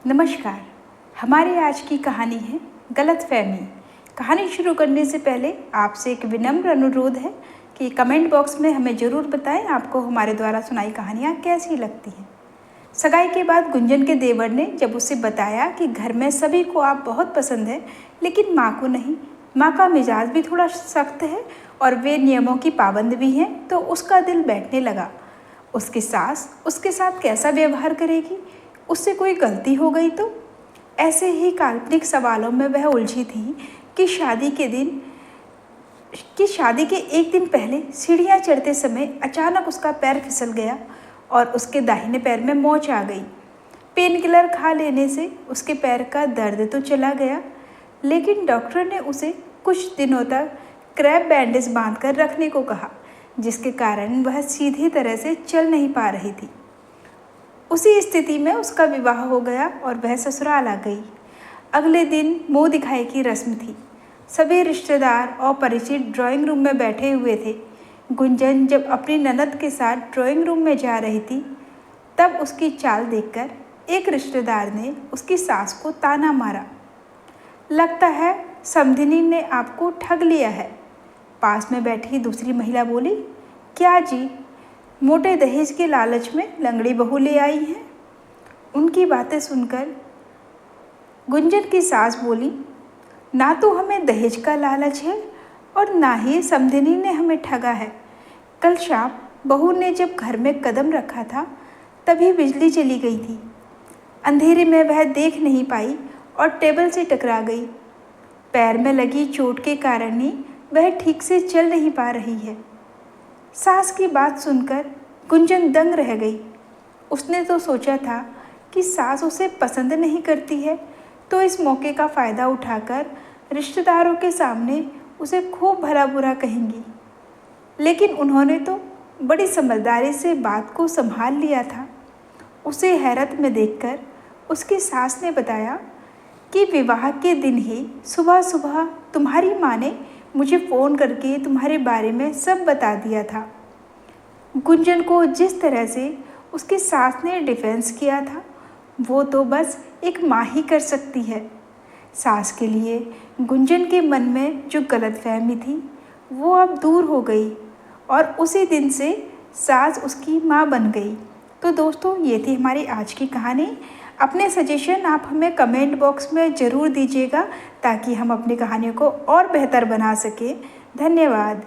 नमस्कार। हमारी आज की कहानी है गलतफहमी। कहानी शुरू करने से पहले आपसे एक विनम्र अनुरोध है कि कमेंट बॉक्स में हमें ज़रूर बताएं आपको हमारे द्वारा सुनाई कहानियाँ कैसी लगती हैं। सगाई के बाद गुंजन के देवर ने जब उसे बताया कि घर में सभी को आप बहुत पसंद है लेकिन माँ को नहीं, माँ का मिजाज भी थोड़ा सख्त है और वे नियमों की पाबंद भी हैं, तो उसका दिल बैठने लगा। उसकी सास उसके साथ कैसा व्यवहार करेगी, उससे कोई गलती हो गई तो? ऐसे ही काल्पनिक सवालों में वह उलझी थी कि शादी के एक दिन पहले सीढ़ियाँ चढ़ते समय अचानक उसका पैर फिसल गया और उसके दाहिने पैर में मोच आ गई। पेन किलर खा लेने से उसके पैर का दर्द तो चला गया, लेकिन डॉक्टर ने उसे कुछ दिनों तक क्रैप बैंडेज बांधकर रखने को कहा, जिसके कारण वह सीधी तरह से चल नहीं पा रही थी। उसी स्थिति में उसका विवाह हो गया और वह ससुराल आ गई। अगले दिन मुँह दिखाई की रस्म थी। सभी रिश्तेदार और परिचित ड्राइंग रूम में बैठे हुए थे। गुंजन जब अपनी ननद के साथ ड्राइंग रूम में जा रही थी, तब उसकी चाल देखकर एक रिश्तेदार ने उसकी सास को ताना मारा। लगता है समधिनी ने आपको ठग लिया है। पास में बैठी दूसरी महिला बोली, क्या जी, मोटे दहेज के लालच में लंगड़ी बहू ले आई हैं? उनकी बातें सुनकर गुंजन की सास बोली, ना तो हमें दहेज का लालच है और ना ही समधिनी ने हमें ठगा है। कल शाम बहू ने जब घर में कदम रखा था तभी बिजली चली गई थी। अंधेरे में वह देख नहीं पाई और टेबल से टकरा गई। पैर में लगी चोट के कारण ही वह ठीक से चल नहीं पा रही है। सास की बात सुनकर गुंजन दंग रह गई। उसने तो सोचा था कि सास उसे पसंद नहीं करती है, तो इस मौके का फ़ायदा उठाकर रिश्तेदारों के सामने उसे खूब भला बुरा कहेंगी, लेकिन उन्होंने तो बड़ी समझदारी से बात को संभाल लिया था। उसे हैरत में देखकर उसकी सास ने बताया कि विवाह के दिन ही सुबह सुबह तुम्हारी माँ ने मुझे फ़ोन करके तुम्हारे बारे में सब बता दिया था। गुंजन को जिस तरह से उसकी सास ने डिफेंस किया था, वो तो बस एक माँ ही कर सकती है। सास के लिए गुंजन के मन में जो गलतफहमी थी वो अब दूर हो गई और उसी दिन से सास उसकी माँ बन गई। तो दोस्तों, ये थी हमारी आज की कहानी। अपने सजेशन आप हमें कमेंट बॉक्स में ज़रूर दीजिएगा ताकि हम अपनी कहानियों को और बेहतर बना सकें। धन्यवाद।